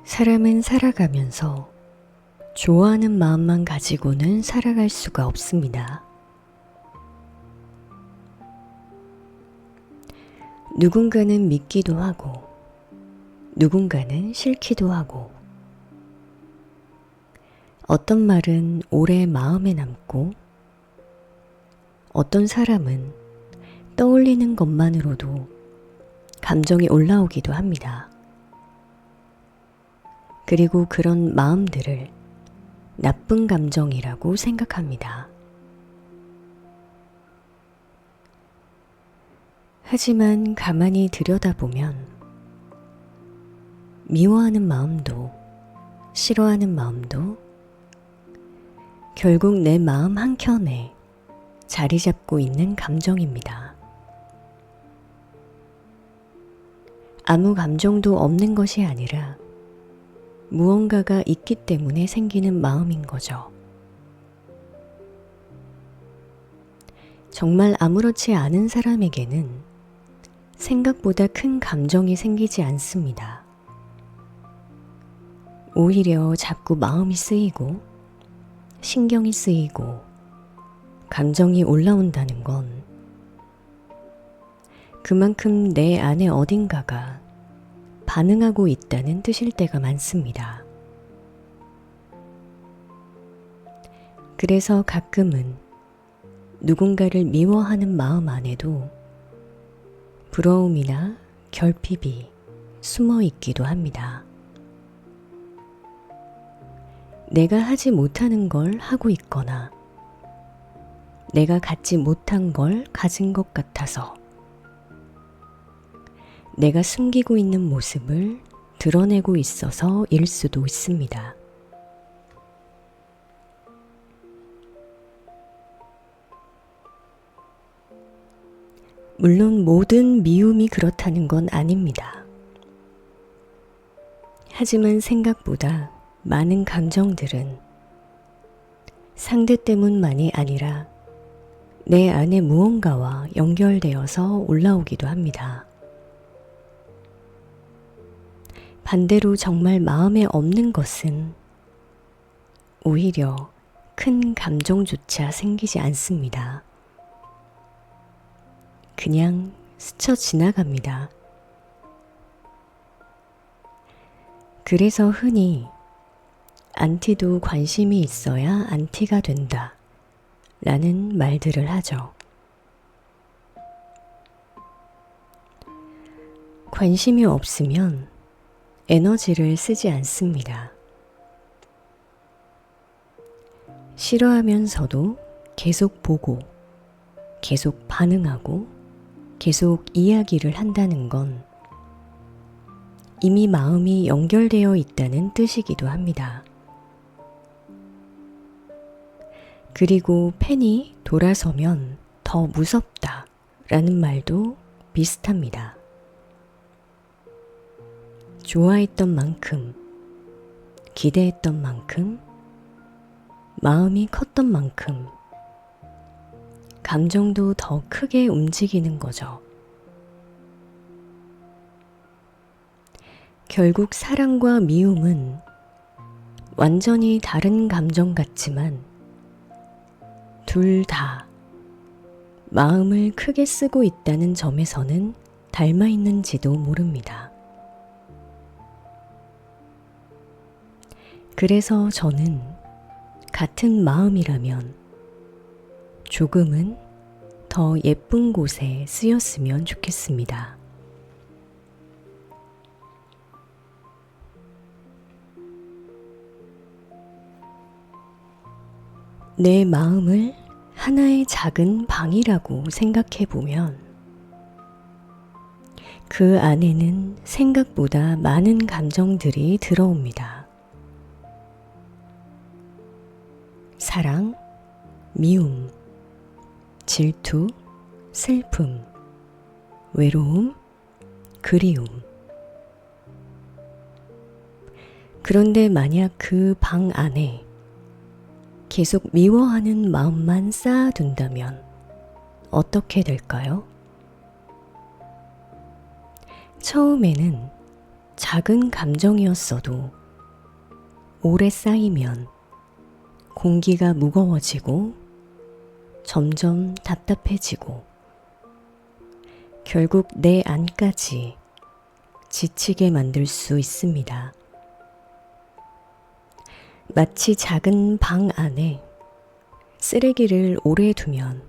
사람은 살아가면서 좋아하는 마음만 가지고는 살아갈 수가 없습니다. 누군가는 믿기도 하고, 누군가는 싫기도 하고, 어떤 말은 오래 마음에 남고, 어떤 사람은 떠올리는 것만으로도 감정이 올라오기도 합니다. 그리고 그런 마음들을 나쁜 감정이라고 생각합니다. 하지만 가만히 들여다보면 미워하는 마음도 싫어하는 마음도 결국 내 마음 한켠에 자리 잡고 있는 감정입니다. 아무 감정도 없는 것이 아니라 무언가가 있기 때문에 생기는 마음인 거죠. 정말 아무렇지 않은 사람에게는 생각보다 큰 감정이 생기지 않습니다. 오히려 자꾸 마음이 쓰이고 신경이 쓰이고 감정이 올라온다는 건 그만큼 내 안에 어딘가가 반응하고 있다는 뜻일 때가 많습니다. 그래서 가끔은 누군가를 미워하는 마음 안에도 부러움이나 결핍이 숨어 있기도 합니다. 내가 하지 못하는 걸 하고 있거나 내가 갖지 못한 걸 가진 것 같아서 내가 숨기고 있는 모습을 드러내고 있어서일 수도 있습니다. 물론 모든 미움이 그렇다는 건 아닙니다. 하지만 생각보다 많은 감정들은 상대 때문만이 아니라 내 안에 무언가와 연결되어서 올라오기도 합니다. 반대로 정말 마음에 없는 것은 오히려 큰 감정조차 생기지 않습니다. 그냥 스쳐 지나갑니다. 그래서 흔히 안티도 관심이 있어야 안티가 된다 라는 말들을 하죠. 관심이 없으면 에너지를 쓰지 않습니다. 싫어하면서도 계속 보고, 계속 반응하고, 계속 이야기를 한다는 건 이미 마음이 연결되어 있다는 뜻이기도 합니다. 그리고 펜이 돌아서면 더 무섭다 라는 말도 비슷합니다. 좋아했던 만큼, 기대했던 만큼, 마음이 컸던 만큼 감정도 더 크게 움직이는 거죠. 결국 사랑과 미움은 완전히 다른 감정 같지만 둘 다 마음을 크게 쓰고 있다는 점에서는 닮아 있는지도 모릅니다. 그래서 저는 같은 마음이라면 조금은 더 예쁜 곳에 쓰였으면 좋겠습니다. 내 마음을 하나의 작은 방이라고 생각해 보면 그 안에는 생각보다 많은 감정들이 들어옵니다. 사랑, 미움, 질투, 슬픔, 외로움, 그리움. 그런데 만약 그 방 안에 계속 미워하는 마음만 쌓아둔다면 어떻게 될까요? 처음에는 작은 감정이었어도 오래 쌓이면 공기가 무거워지고 점점 답답해지고 결국 내 안까지 지치게 만들 수 있습니다. 마치 작은 방 안에 쓰레기를 오래 두면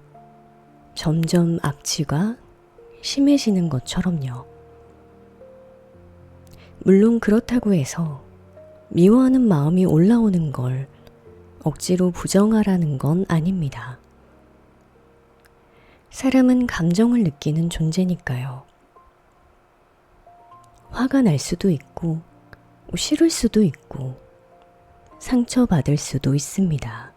점점 악취가 심해지는 것처럼요. 물론 그렇다고 해서 미워하는 마음이 올라오는 걸 억지로 부정하라는 건 아닙니다. 사람은 감정을 느끼는 존재니까요. 화가 날 수도 있고, 싫을 수도 있고, 상처받을 수도 있습니다.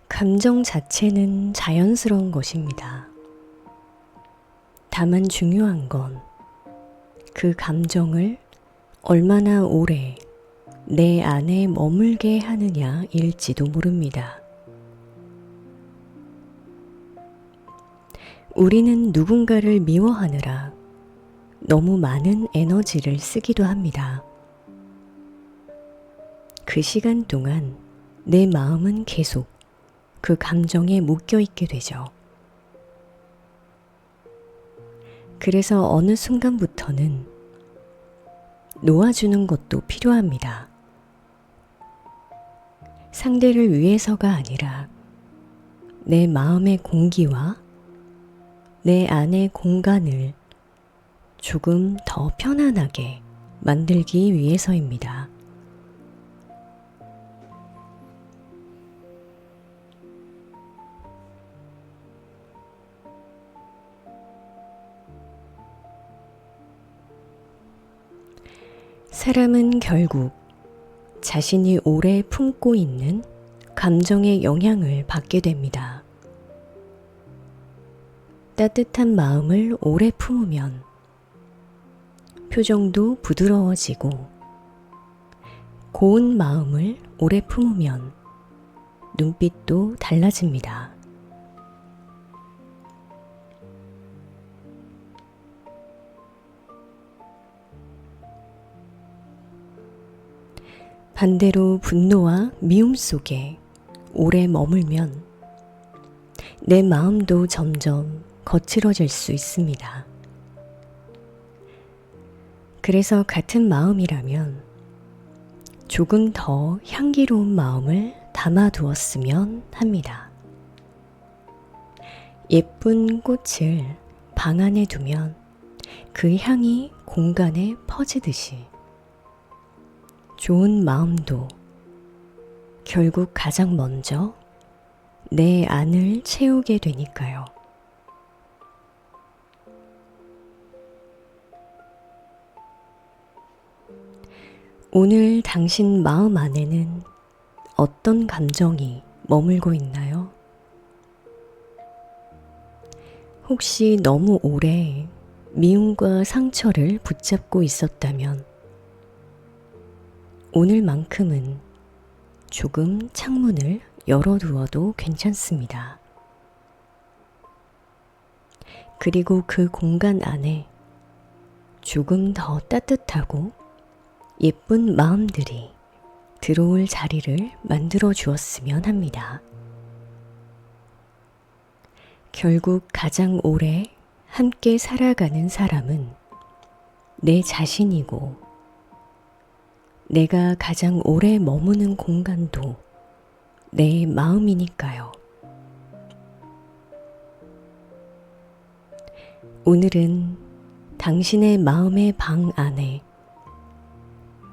감정 자체는 자연스러운 것입니다. 다만 중요한 건 그 감정을 얼마나 오래 내 안에 머물게 하느냐일지도 모릅니다. 우리는 누군가를 미워하느라 너무 많은 에너지를 쓰기도 합니다. 그 시간 동안 내 마음은 계속 그 감정에 묶여 있게 되죠. 그래서 어느 순간부터는 놓아주는 것도 필요합니다. 상대를 위해서가 아니라 내 마음의 공기와 내 안의 공간을 조금 더 편안하게 만들기 위해서입니다. 사람은 결국 자신이 오래 품고 있는 감정의 영향을 받게 됩니다. 따뜻한 마음을 오래 품으면 표정도 부드러워지고 고운 마음을 오래 품으면 눈빛도 달라집니다. 반대로 분노와 미움 속에 오래 머물면 내 마음도 점점 거칠어질 수 있습니다. 그래서 같은 마음이라면 조금 더 향기로운 마음을 담아두었으면 합니다. 예쁜 꽃을 방 안에 두면 그 향이 공간에 퍼지듯이 좋은 마음도 결국 가장 먼저 내 안을 채우게 되니까요. 오늘 당신 마음 안에는 어떤 감정이 머물고 있나요? 혹시 너무 오래 미움과 상처를 붙잡고 있었다면 오늘만큼은 조금 창문을 열어두어도 괜찮습니다. 그리고 그 공간 안에 조금 더 따뜻하고 예쁜 마음들이 들어올 자리를 만들어 주었으면 합니다. 결국 가장 오래 함께 살아가는 사람은 내 자신이고 내가 가장 오래 머무는 공간도 내 마음이니까요. 오늘은 당신의 마음의 방 안에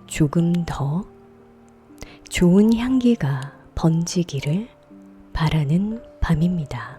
조금 더 좋은 향기가 번지기를 바라는 밤입니다.